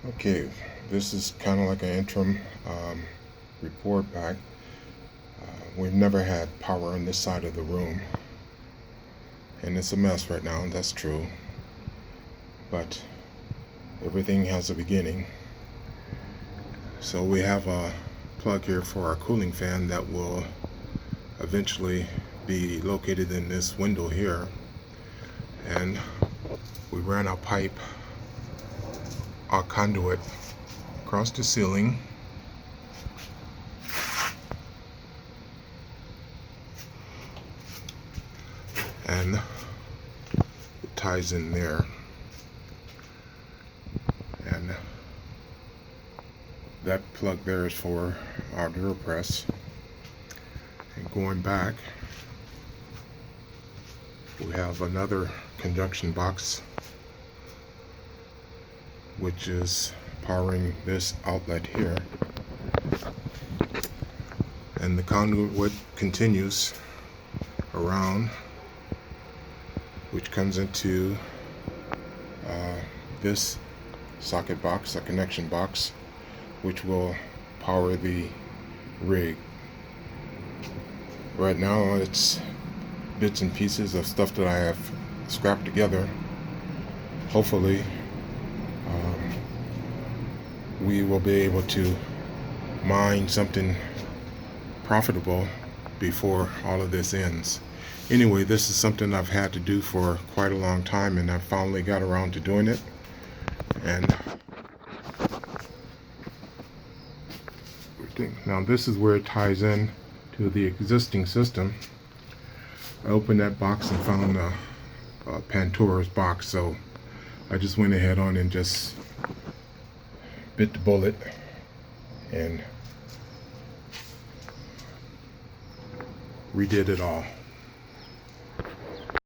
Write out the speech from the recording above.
Okay, this is kind of like an interim report back. We've never had power on this side of the room, and it's a mess right now, that's true, but everything has a beginning. So we have a plug here for our cooling fan that will eventually be located in this window here, and we ran our pipe, our conduit, across the ceiling, and it ties in there, and that plug there is for our drill press. And going back, we have another conjunction box which is powering this outlet here, and the conduit continues around, which comes into this socket box, a connection box, which will power the rig. Right now it's bits and pieces of stuff that I have scrapped together. Hopefully we will be able to mine something profitable before all of this ends. Anyway, this is something I've had to do for quite a long time, and I finally got around to doing it. And now this is where it ties in to the existing system. I opened that box and found Pandora's box, so I just went ahead on and just bit the bullet and redid it all.